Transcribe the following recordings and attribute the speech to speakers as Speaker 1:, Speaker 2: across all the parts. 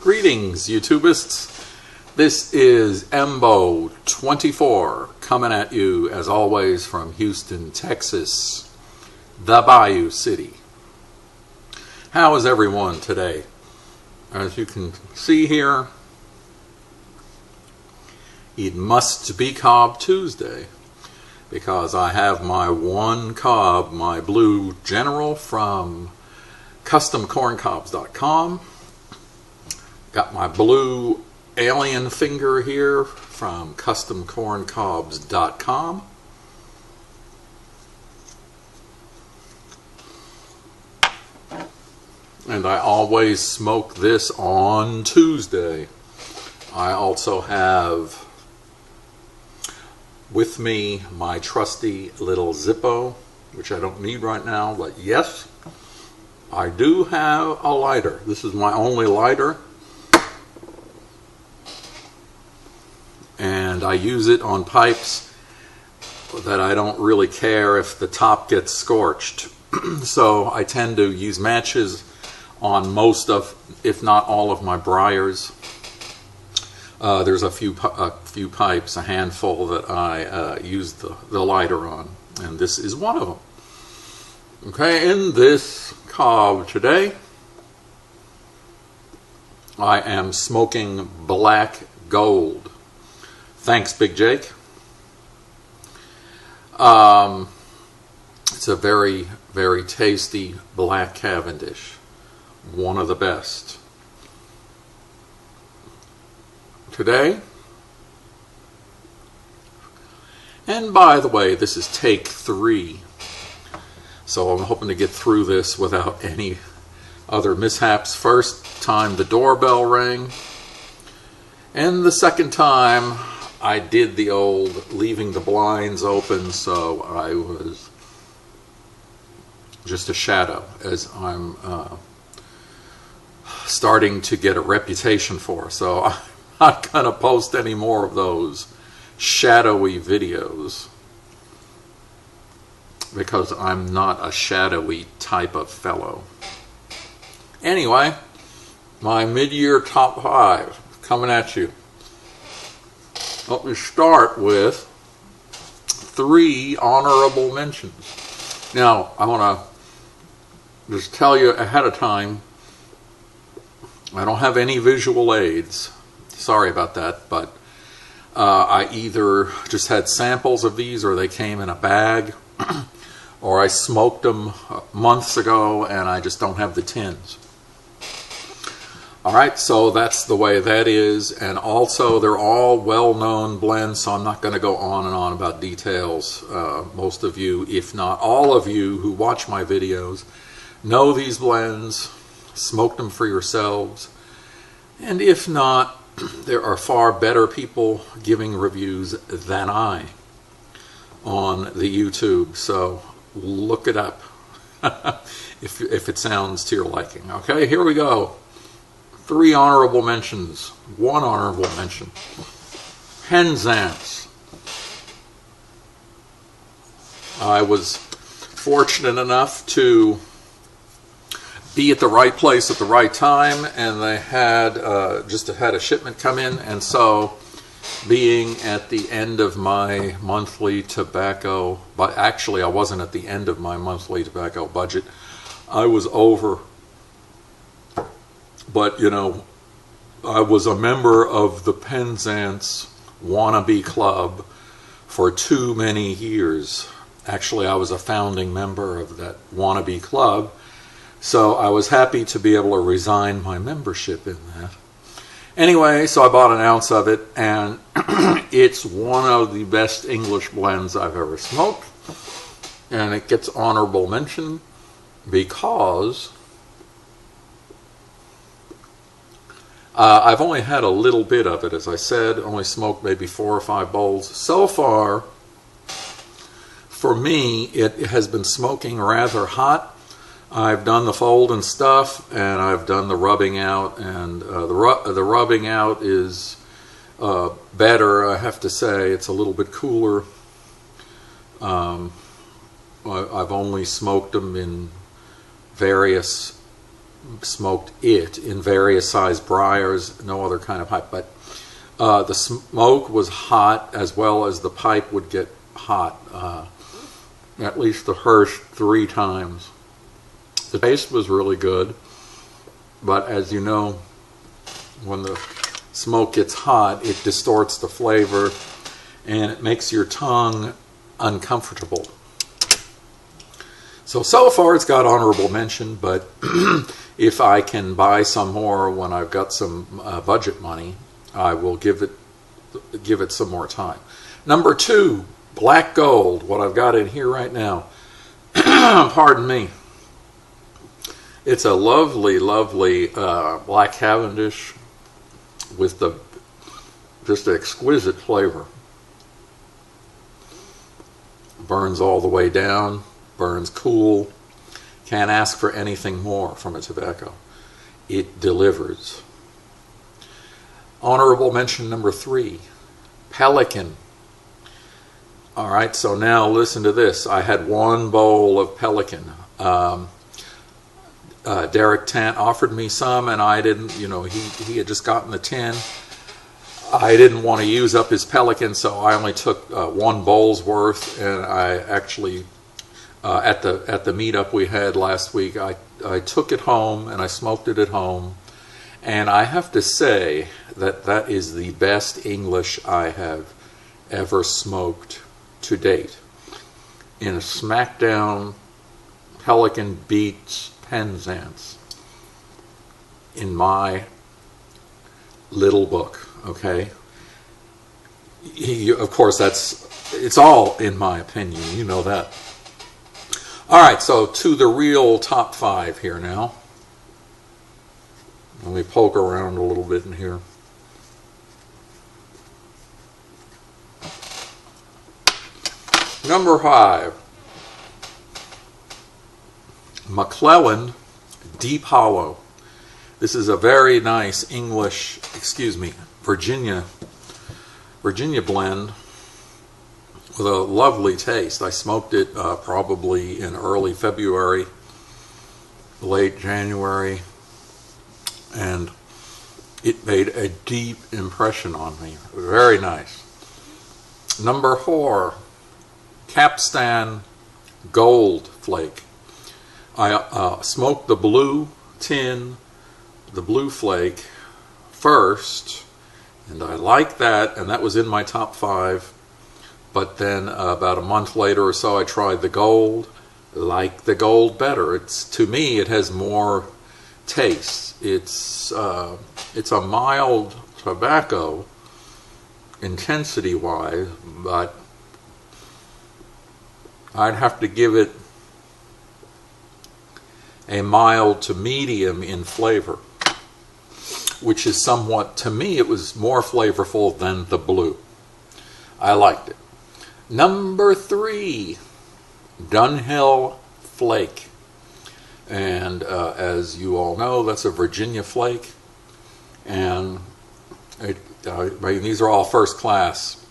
Speaker 1: Greetings, YouTubists. This is Embo24 coming at you, as always, from Houston, Texas, the Bayou City. How is everyone today? As you can see here, it must be Cobb Tuesday, because I have my one cob, my blue General from CustomCornCobs.com. Got my blue Alien Finger here from CustomCornCobs.com. And I always smoke this on Tuesday. I also have with me my trusty little Zippo, which I don't need right now, but yes, I do have a lighter. This is my only lighter, and I use it on pipes that I don't really care if the top gets scorched. So I tend to use matches on most of, if not all of, my briars. There's a few pipes, a handful, that I use the lighter on, and this is one of them. Okay, in this cob today, I am smoking Black Gold. Thanks, Big Jake. It's a very, very tasty black Cavendish. One of the best. Today, and by the way, this is take 3, so I'm hoping to get through this without any other mishaps. First time the doorbell rang, and the second time I did the old leaving the blinds open, so I was just a shadow, as I'm starting to get a reputation for. So I'm not going to post any more of those shadowy videos, because I'm not a shadowy type of fellow. Anyway, my mid-year top 5 coming at you. Let me start with 3 honorable mentions. Now, I want to just tell you ahead of time, I don't have any visual aids. Sorry about that, but I either just had samples of these, or they came in a bag, or I smoked them months ago and I just don't have the tins. Alright, so that's the way that is, and also they're all well-known blends, so I'm not going to go on and on about details. Most of you, if not all of you who watch my videos, know these blends, smoked them for yourselves, and if not, there are far better people giving reviews than I on the YouTube, so look it up if it sounds to your liking. Okay, here we go. 3 honorable mentions. 1 honorable mention. Penzance. I was fortunate enough to be at the right place at the right time, and they had just had a shipment come in, and so being at the end of my monthly tobacco, but actually I wasn't at the end of my monthly tobacco budget, I was over. But, you know, I was a member of the Penzance Wannabe Club for too many years. Actually, I was a founding member of that Wannabe Club, so I was happy to be able to resign my membership in that. Anyway, so I bought an ounce of it, and it's one of the best English blends I've ever smoked, and it gets honorable mention because I've only had a little bit of it, as I said, only smoked maybe 4 or 5 bowls. So far, for me, it has been smoking rather hot. I've done the fold and stuff, and I've done the rubbing out, and the rubbing out is better, I have to say. It's a little bit cooler. I've only smoked them in various smoked it in various size briars, no other kind of pipe. But the smoke was hot, as well as the pipe would get hot, at least the first 3 times. The taste was really good, but as you know, when the smoke gets hot, it distorts the flavor and it makes your tongue uncomfortable. So far it's got honorable mention, but if I can buy some more when I've got some budget money, I will give it some more time. Number 2, Black Gold, what I've got in here right now. Pardon me. It's a lovely, lovely Black Cavendish with just an exquisite flavor. Burns all the way down, burns cool. Can't ask for anything more from a tobacco. It delivers. Honorable mention number 3, Pelican. All right, so now listen to this. I had 1 bowl of Pelican. Derek Tant offered me some, and I didn't, he had just gotten the tin. I didn't want to use up his Pelican, so I only took 1 bowl's worth, and I actually, at the meetup we had last week, I took it home and I smoked it at home, and I have to say that is the best English I have ever smoked to date. In a Smackdown, Pelican beats Penzance in my little book. Okay. Of course, it's all in my opinion. You know that. All right. So to the real top 5 here now. Let me poke around a little bit in here. Number 5. McClelland Deep Hollow. This is a very nice Virginia blend with a lovely taste. I smoked it probably in early February, late January, and it made a deep impression on me. Very nice. Number 4, Capstan Gold Flake. I smoked the blue tin, the blue flake first, and I like that, and that was in my top 5. But then about a month later or so, I tried the gold. Like the gold better. To me, it has more taste. It's a mild tobacco, intensity-wise, but I'd have to give it a mild to medium in flavor, which is somewhat, to me, it was more flavorful than the blue. I liked it. Number 3, Dunhill Flake. And as you all know, that's a Virginia flake. And these are all first class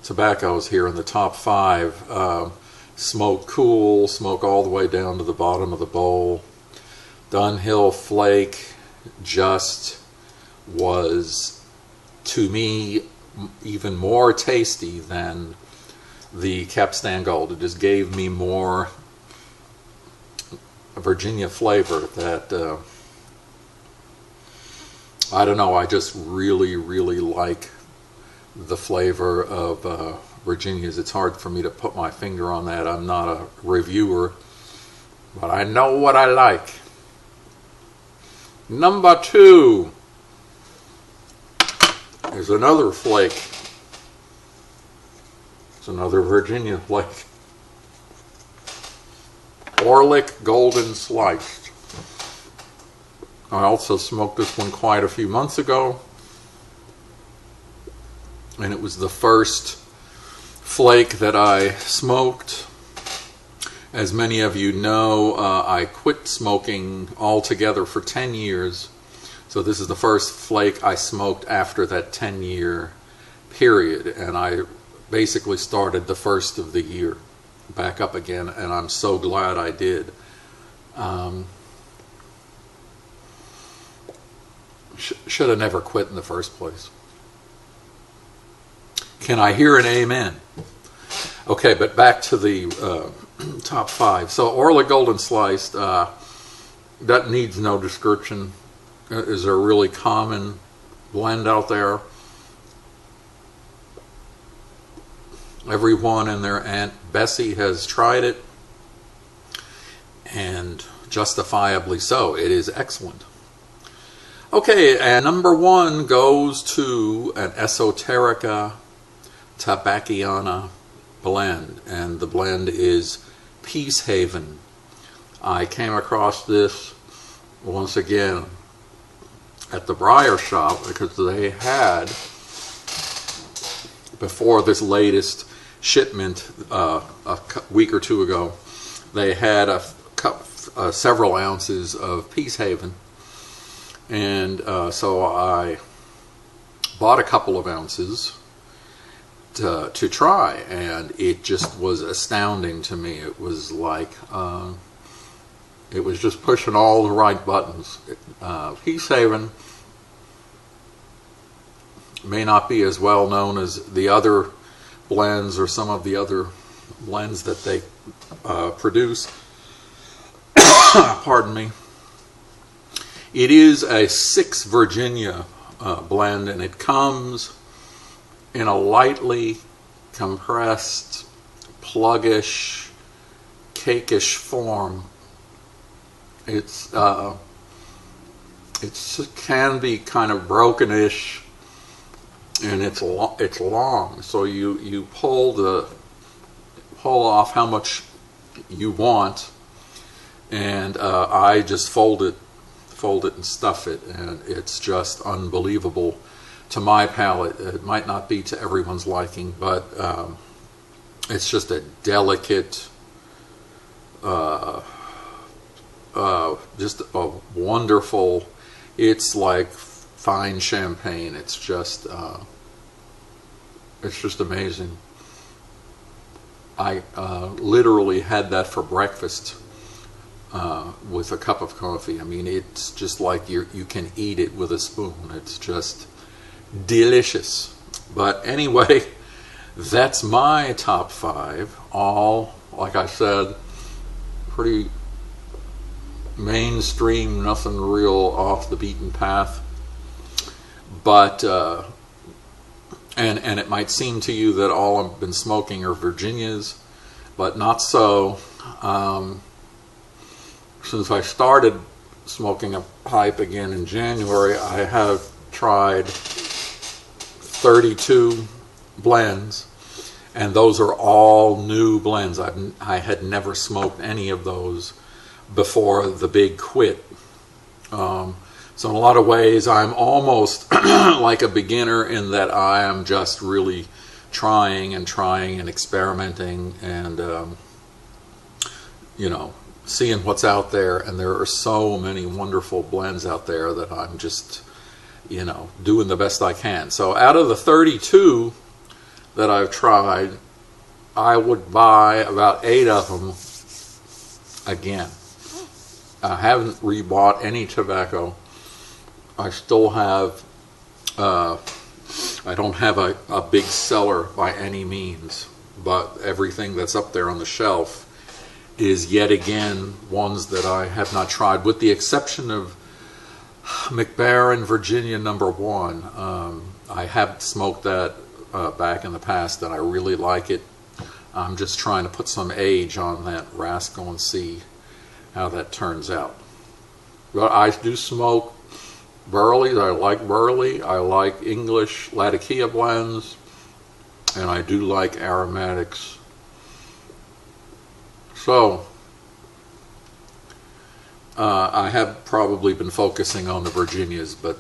Speaker 1: tobaccos here in the top 5. Smoke cool, smoke all the way down to the bottom of the bowl. Dunhill Flake just was, to me, even more tasty than the Capstan Gold. It just gave me more Virginia flavor that, I don't know, I just really, really like the flavor of Virginia's. It's hard for me to put my finger on that. I'm not a reviewer, but I know what I like. Number 2 is another flake. It's another Virginia flake. Orlick Golden Sliced. I also smoked this one quite a few months ago, and it was the first flake that I smoked. As many of you know, I quit smoking altogether for 10 years. So this is the first flake I smoked after that 10-year period. And I basically started the first of the year back up again, and I'm so glad I did. Should have never quit in the first place. Can I hear an amen? Okay, but back to the top 5. So Orla Golden Sliced, that needs no description. Is a really common blend out there. Everyone and their Aunt Bessie has tried it, and justifiably so. It is excellent. Okay, and number 1 goes to an Esoterica Tabacchiana blend, and the blend is Peacehaven. I came across this once again at the Briar Shop because they had, before this latest shipment a week or two ago, they had several ounces of Peacehaven, and so I bought a couple of ounces to try, and it just was astounding to me. It was like it was just pushing all the right buttons. Peacehaven may not be as well known as the other blends or some of the other blends that they produce. Pardon me. It is a 6 Virginia blend, and it comes in a lightly compressed, pluggish, cakeish form. It can be kind of brokenish, and it's long. So you pull off how much you want, and I just fold it and stuff it, and it's just unbelievable to my palate. It might not be to everyone's liking, but it's just a delicate, just a wonderful. It's like fine champagne. It's just amazing. I literally had that for breakfast with a cup of coffee. I mean, it's just like you can eat it with a spoon. It's just delicious. But anyway, that's my top 5. All, like I said, pretty mainstream, nothing real off the beaten path. But and it might seem to you that all I've been smoking are Virginias, but not so. Since I started smoking a pipe again in January, I have tried 32 blends, and those are all new blends. I had never smoked any of those before the big quit. So in a lot of ways, I'm almost like a beginner in that I am just really trying and experimenting and, seeing what's out there. And there are so many wonderful blends out there that I'm just, doing the best I can. So out of the 32 that I've tried, I would buy about 8 of them again. I haven't rebought any tobacco. I still have, I don't have a big cellar by any means, but everything that's up there on the shelf is yet again ones that I have not tried, with the exception of McBaron Virginia number 1. I have smoked that back in the past, and I really like it. I'm just trying to put some age on that rascal and see how that turns out. But I do smoke Burleys. I like Burley. I like English Latakia blends, and I do like aromatics. So I have probably been focusing on the Virginias, but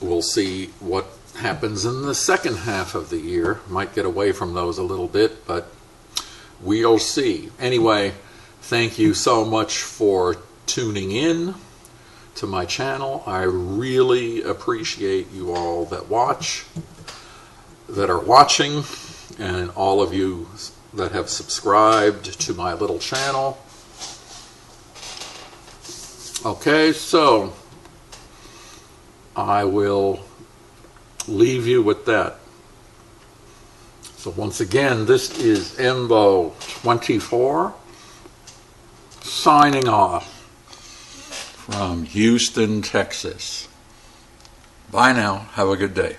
Speaker 1: we'll see what happens in the second half of the year. Might get away from those a little bit, but we'll see. Anyway, thank you so much for tuning in to my channel. I really appreciate you all that are watching, and all of you that have subscribed to my little channel. Okay, so I will leave you with that. So once again, this is Embo24 signing off from Houston, Texas. Bye now. Have a good day.